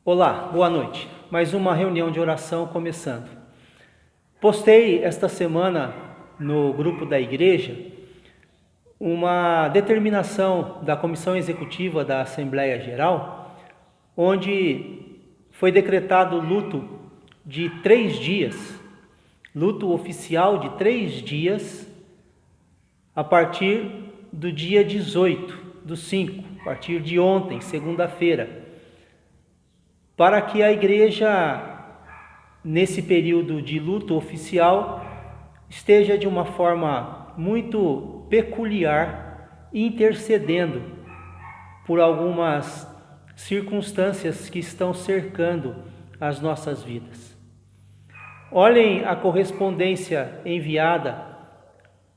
Olá, boa noite. Mais uma reunião de oração começando. Postei esta semana no grupo da igreja uma determinação da Comissão Executiva da Assembleia Geral, onde foi decretado luto de 3 dias, luto oficial de 3 dias, a partir do dia 18/5, a partir de ontem, segunda-feira, para que a igreja, nesse período de luto oficial, esteja de uma forma muito peculiar intercedendo por algumas circunstâncias que estão cercando as nossas vidas. Olhem a correspondência enviada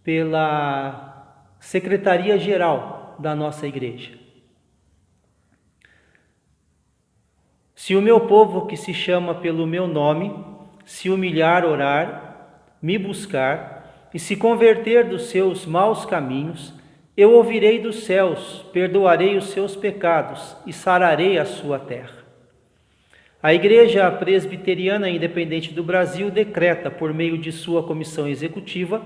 pela Secretaria-Geral da nossa igreja. Se o meu povo que se chama pelo meu nome, se humilhar, orar, me buscar e se converter dos seus maus caminhos, eu ouvirei dos céus, perdoarei os seus pecados e sararei a sua terra. A Igreja Presbiteriana Independente do Brasil decreta, por meio de sua comissão executiva,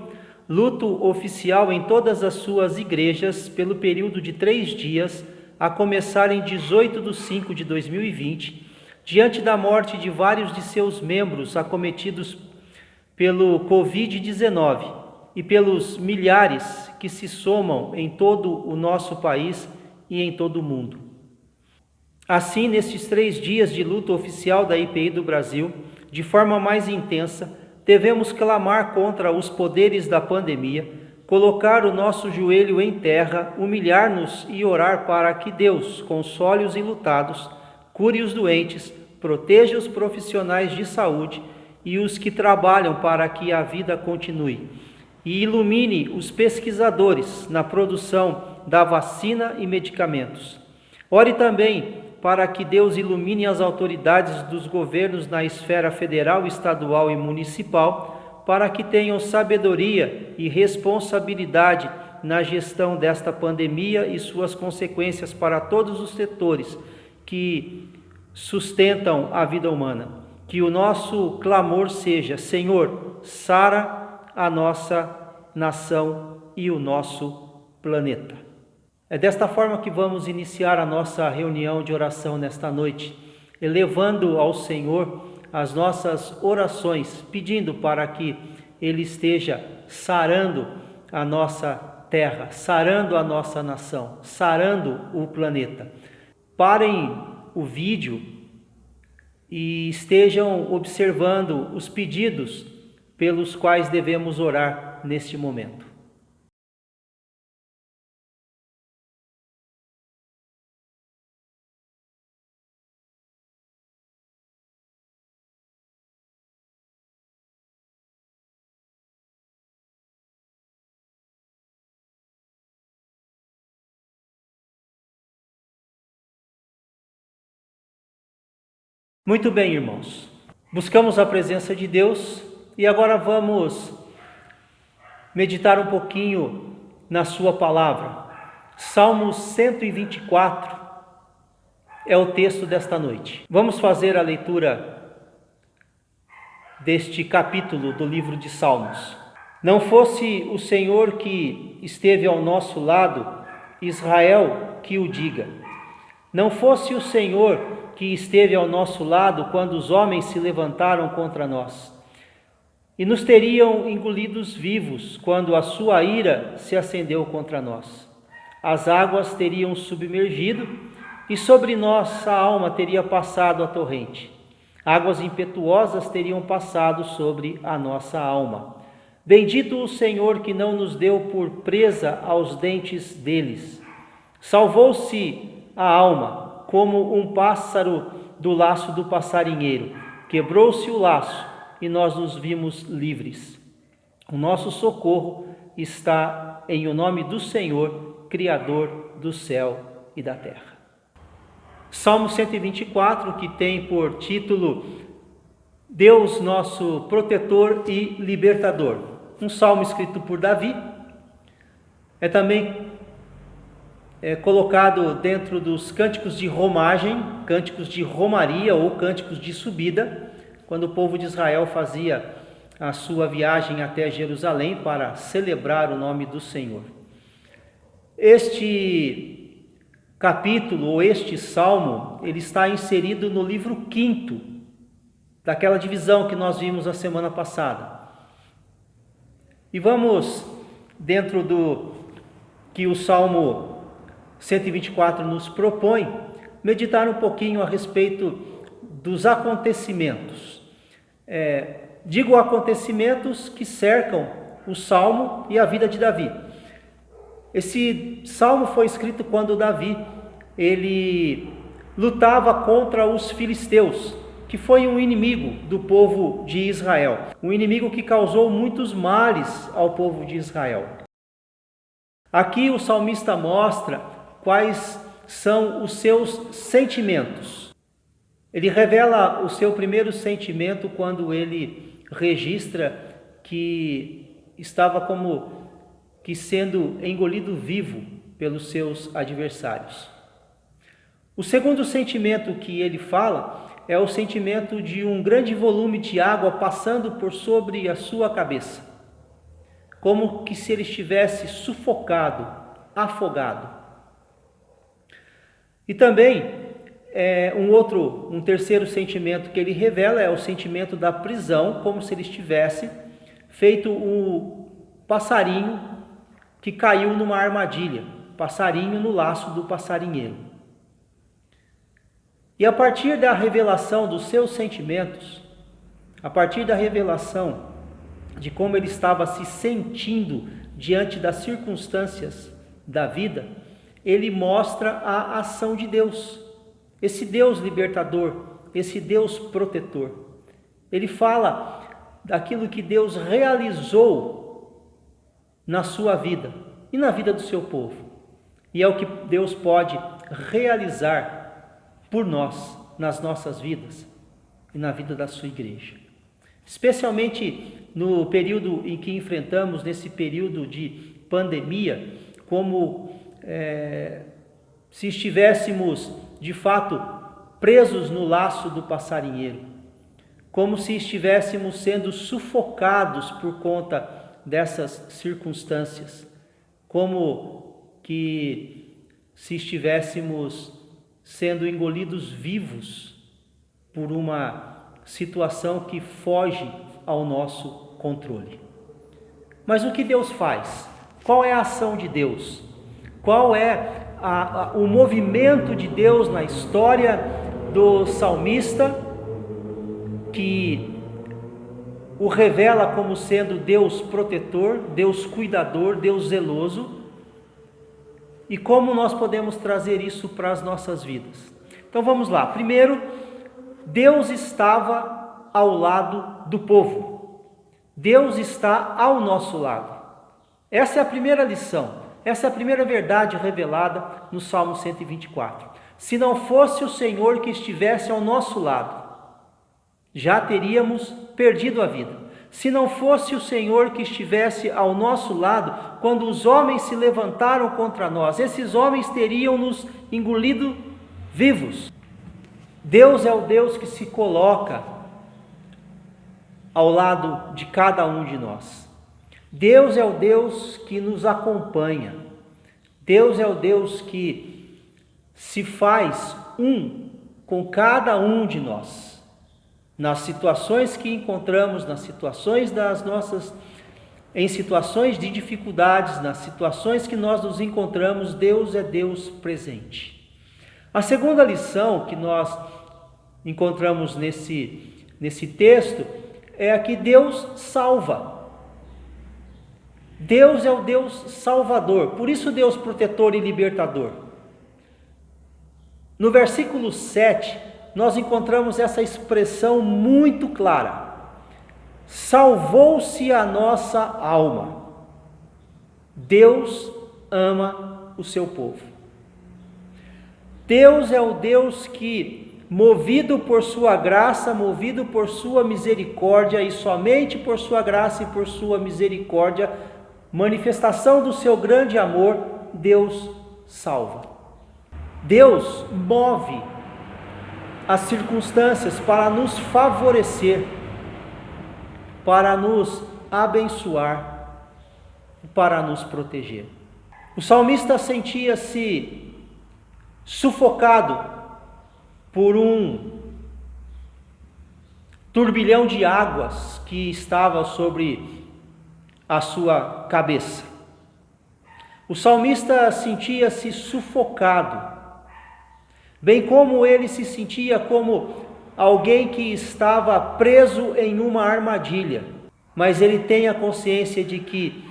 luto oficial em todas as suas igrejas pelo período de 3 dias, a começar em 18/5 de 2020, diante da morte de vários de seus membros acometidos pelo Covid-19 e pelos milhares que se somam em todo o nosso país e em todo o mundo. Assim, nestes 3 dias de luto oficial da IPI do Brasil, de forma mais intensa, devemos clamar contra os poderes da pandemia, colocar o nosso joelho em terra, humilhar-nos e orar para que Deus console os enlutados, cure os doentes, proteja os profissionais de saúde e os que trabalham para que a vida continue, e ilumine os pesquisadores na produção da vacina e medicamentos. Ore também para que Deus ilumine as autoridades dos governos na esfera federal, estadual e municipal, para que tenham sabedoria e responsabilidade na gestão desta pandemia e suas consequências para todos os setores que sustentam a vida humana. Que o nosso clamor seja: Senhor, sara a nossa nação e o nosso planeta. É desta forma que vamos iniciar a nossa reunião de oração nesta noite, elevando ao Senhor as nossas orações, pedindo para que Ele esteja sarando a nossa terra, sarando a nossa nação, sarando o planeta. Parem o vídeo e estejam observando os pedidos pelos quais devemos orar neste momento. Muito bem, irmãos. Buscamos a presença de Deus e agora vamos meditar um pouquinho na sua palavra. Salmo 124 é o texto desta noite. Vamos fazer a leitura deste capítulo do livro de Salmos. Não fosse o Senhor que esteve ao nosso lado, Israel que o diga. Não fosse o Senhor que esteve ao nosso lado quando os homens se levantaram contra nós, e nos teriam engolidos vivos quando a sua ira se acendeu contra nós. As águas teriam submergido e sobre nossa alma teria passado a torrente. Águas impetuosas teriam passado sobre a nossa alma. Bendito o Senhor que não nos deu por presa aos dentes deles. Salvou-se a alma como um pássaro do laço do passarinheiro. Quebrou-se o laço e nós nos vimos livres. O nosso socorro está em o nome do Senhor, Criador do céu e da terra. Salmo 124, que tem por título Deus nosso protetor e libertador. Um salmo escrito por Davi. É também colocado dentro dos cânticos de romagem, cânticos de romaria ou cânticos de subida, quando o povo de Israel fazia a sua viagem até Jerusalém para celebrar o nome do Senhor. Este capítulo ou este salmo, ele está inserido no livro 5º, daquela divisão que nós vimos a semana passada. E vamos, dentro do que o Salmo 124 nos propõe, meditar um pouquinho a respeito dos acontecimentos. Digo acontecimentos que cercam o Salmo e a vida de Davi. Esse Salmo foi escrito quando Davi, ele lutava contra os filisteus, que foi um inimigo do povo de Israel, um inimigo que causou muitos males ao povo de Israel. Aqui o salmista mostra quais são os seus sentimentos. Ele revela o seu primeiro sentimento quando ele registra que estava como que sendo engolido vivo pelos seus adversários. O segundo sentimento que ele fala é o sentimento de um grande volume de água passando por sobre a sua cabeça, como que se ele estivesse sufocado, afogado. E também um terceiro sentimento que ele revela é o sentimento da prisão, como se ele estivesse feito um passarinho que caiu numa armadilha, passarinho no laço do passarinheiro. E a partir da revelação dos seus sentimentos, a partir da revelação de como ele estava se sentindo diante das circunstâncias da vida, ele mostra a ação de Deus, esse Deus libertador, esse Deus protetor. Ele fala daquilo que Deus realizou na sua vida e na vida do seu povo. E é o que Deus pode realizar por nós, nas nossas vidas e na vida da sua igreja. Especialmente no período em que enfrentamos, nesse período de pandemia, como se estivéssemos, de fato, presos no laço do passarinheiro, como se estivéssemos sendo sufocados por conta dessas circunstâncias, como que se estivéssemos sendo engolidos vivos por uma situação que foge ao nosso controle. Mas o que Deus faz? Qual é a ação de Deus? Qual é o movimento de Deus na história do salmista, que o revela como sendo Deus protetor, Deus cuidador, Deus zeloso? E como nós podemos trazer isso para as nossas vidas? Então vamos lá. Primeiro, Deus estava ao lado do povo. Deus está ao nosso lado. Essa é a primeira lição. Essa é a primeira verdade revelada no Salmo 124. Se não fosse o Senhor que estivesse ao nosso lado, já teríamos perdido a vida. Se não fosse o Senhor que estivesse ao nosso lado, quando os homens se levantaram contra nós, esses homens teriam nos engolido vivos. Deus é o Deus que se coloca ao lado de cada um de nós. Deus é o Deus que nos acompanha. Deus é o Deus que se faz um com cada um de nós. Nas situações que encontramos, nas situações em situações de dificuldades, nas situações que nós nos encontramos, Deus é Deus presente. A segunda lição que nós encontramos nesse texto é a que Deus salva. Deus é o Deus salvador, por isso Deus protetor e libertador. No versículo 7, nós encontramos essa expressão muito clara: salvou-se a nossa alma. Deus ama o seu povo. Deus é o Deus que, movido por sua graça, movido por sua misericórdia, e somente por sua graça e por sua misericórdia, manifestação do seu grande amor, Deus salva. Deus move as circunstâncias para nos favorecer, para nos abençoar, para nos proteger. O salmista sentia-se sufocado por um turbilhão de águas que estava sobre a sua cabeça. O salmista sentia-se sufocado, bem como ele se sentia como alguém que estava preso em uma armadilha, mas ele tem a consciência de que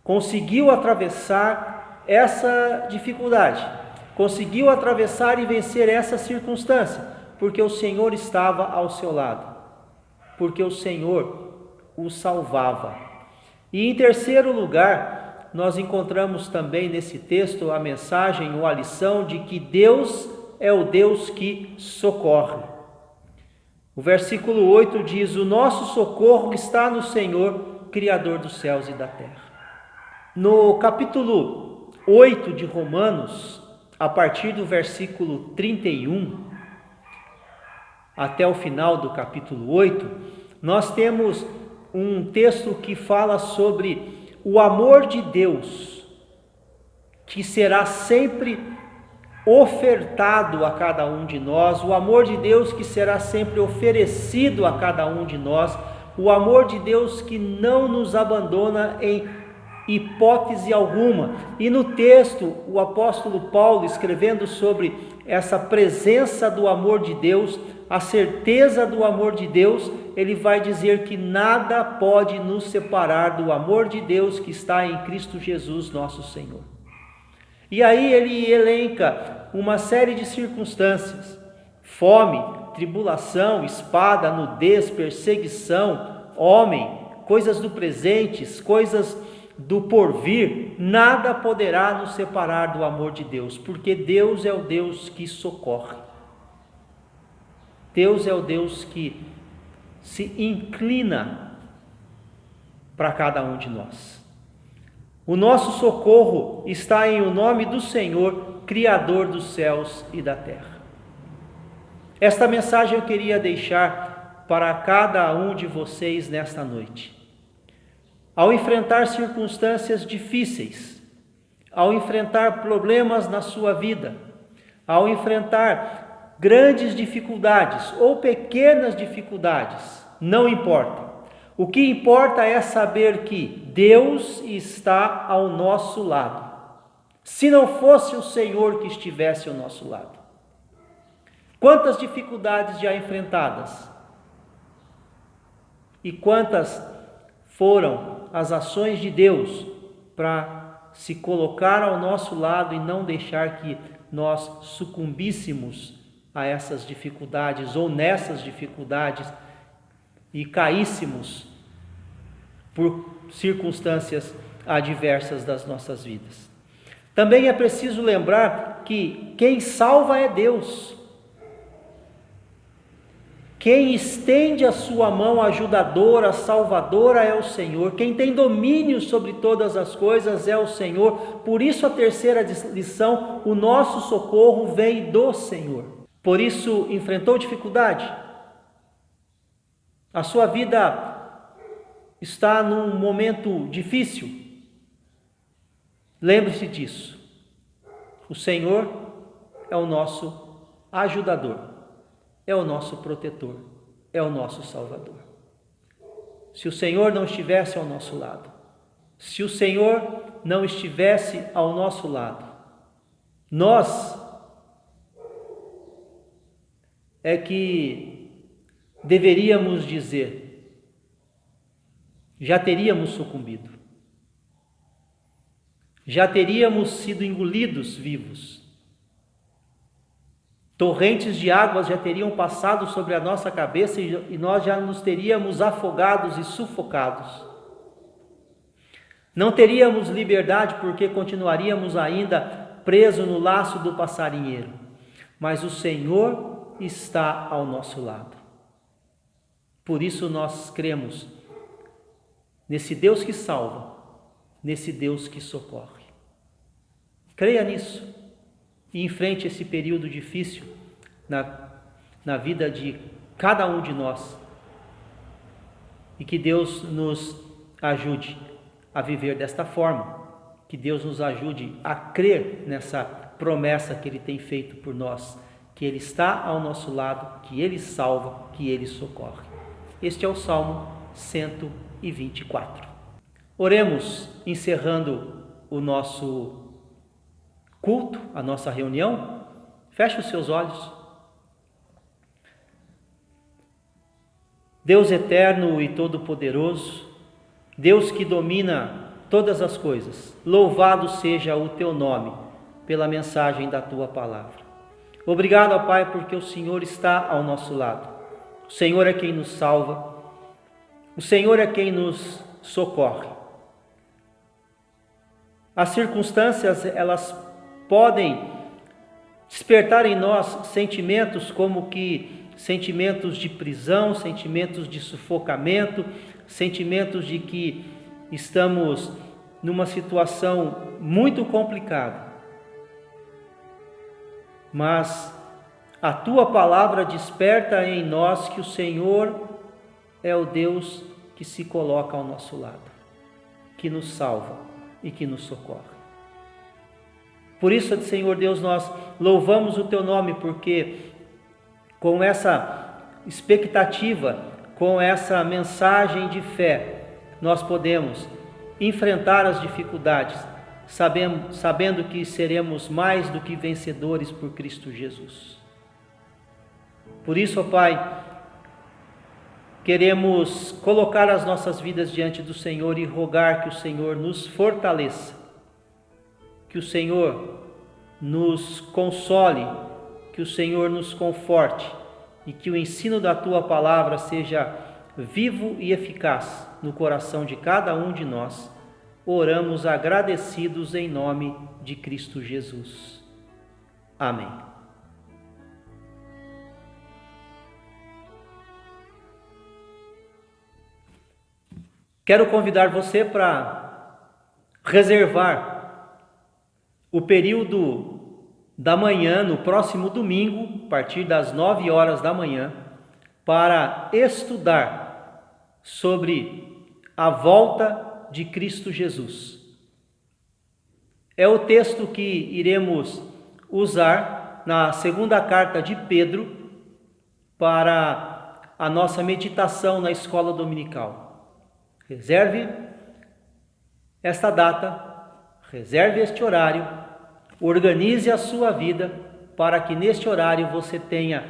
conseguiu atravessar essa dificuldade, conseguiu atravessar e vencer essa circunstância, porque o Senhor estava ao seu lado, porque o Senhor o salvava. E em terceiro lugar, nós encontramos também nesse texto a mensagem ou a lição de que Deus é o Deus que socorre. O versículo 8 diz: o nosso socorro está no Senhor, Criador dos céus e da terra. No capítulo 8 de Romanos, a partir do versículo 31, até o final do capítulo 8, nós temos um texto que fala sobre o amor de Deus, que será sempre ofertado a cada um de nós, o amor de Deus que será sempre oferecido a cada um de nós, o amor de Deus que não nos abandona em hipótese alguma. E no texto, o apóstolo Paulo, escrevendo sobre essa presença do amor de Deus, a certeza do amor de Deus, ele vai dizer que nada pode nos separar do amor de Deus que está em Cristo Jesus, nosso Senhor. E aí ele elenca uma série de circunstâncias: fome, tribulação, espada, nudez, perseguição, homem, coisas do presente, coisas do porvir. Nada poderá nos separar do amor de Deus, porque Deus é o Deus que socorre. Deus é o Deus que se inclina para cada um de nós. O nosso socorro está em o nome do Senhor, Criador dos céus e da terra. Esta mensagem eu queria deixar para cada um de vocês nesta noite. Ao enfrentar circunstâncias difíceis, ao enfrentar problemas na sua vida, ao enfrentar grandes dificuldades ou pequenas dificuldades, não importa. O que importa é saber que Deus está ao nosso lado. Se não fosse o Senhor que estivesse ao nosso lado. Quantas dificuldades já enfrentadas? E quantas foram as ações de Deus para se colocar ao nosso lado e não deixar que nós sucumbíssemos a essas dificuldades ou nessas dificuldades e caíssemos por circunstâncias adversas das nossas vidas. Também é preciso lembrar que quem salva é Deus. Quem estende a sua mão ajudadora, salvadora é o Senhor. Quem tem domínio sobre todas as coisas é o Senhor. Por isso a terceira lição: o nosso socorro vem do Senhor. Por isso, enfrentou dificuldade? A sua vida está num momento difícil? Lembre-se disso. O Senhor é o nosso ajudador, é o nosso protetor, é o nosso salvador. Se o Senhor não estivesse ao nosso lado, se o Senhor não estivesse ao nosso lado, nós é que deveríamos dizer, já teríamos sucumbido, já teríamos sido engolidos vivos, torrentes de águas já teriam passado sobre a nossa cabeça e nós já nos teríamos afogados e sufocados. Não teríamos liberdade porque continuaríamos ainda presos no laço do passarinheiro, mas o Senhor está ao nosso lado. Por isso nós cremos nesse Deus que salva, nesse Deus que socorre. Creia nisso e enfrente esse período difícil na vida de cada um de nós. E que Deus nos ajude a viver desta forma. Que Deus nos ajude a crer nessa promessa que Ele tem feito por nós. Que Ele está ao nosso lado, que Ele salva, que Ele socorre. Este é o Salmo 124. Oremos, encerrando o nosso culto, a nossa reunião. Feche os seus olhos. Deus eterno e todo-poderoso, Deus que domina todas as coisas, louvado seja o teu nome pela mensagem da tua palavra. Obrigado, ó Pai, porque o Senhor está ao nosso lado. O Senhor é quem nos salva, o Senhor é quem nos socorre. As circunstâncias, elas podem despertar em nós sentimentos como que sentimentos de prisão, sentimentos de sufocamento, sentimentos de que estamos numa situação muito complicada. Mas a tua palavra desperta em nós que o Senhor é o Deus que se coloca ao nosso lado, que nos salva e que nos socorre. Por isso, Senhor Deus, nós louvamos o teu nome, porque com essa expectativa, com essa mensagem de fé, nós podemos enfrentar as dificuldades, sabendo que seremos mais do que vencedores por Cristo Jesus. Por isso, ó Pai, queremos colocar as nossas vidas diante do Senhor e rogar que o Senhor nos fortaleça, que o Senhor nos console, que o Senhor nos conforte e que o ensino da Tua Palavra seja vivo e eficaz no coração de cada um de nós. Oramos agradecidos em nome de Cristo Jesus. Amém. Quero convidar você para reservar o período da manhã, no próximo domingo, a partir das 9 horas da manhã, para estudar sobre a volta de Cristo Jesus. É o texto que iremos usar na segunda carta de Pedro para a nossa meditação na escola dominical. Reserve esta data, reserve este horário, organize a sua vida para que neste horário você tenha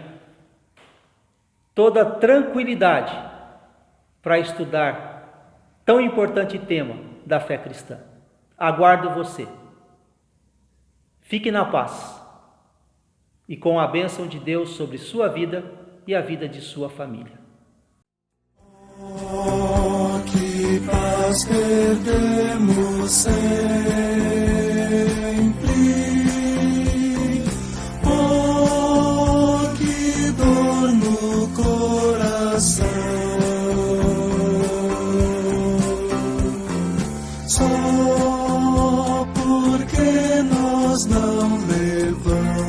toda a tranquilidade para estudar tão importante tema da fé cristã. Aguardo você. Fique na paz e com a bênção de Deus sobre sua vida e a vida de sua família. Oh, que paz perdemos sempre. Oh, que dor no coração. Só porque nós não levamos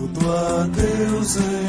tudo a Deus.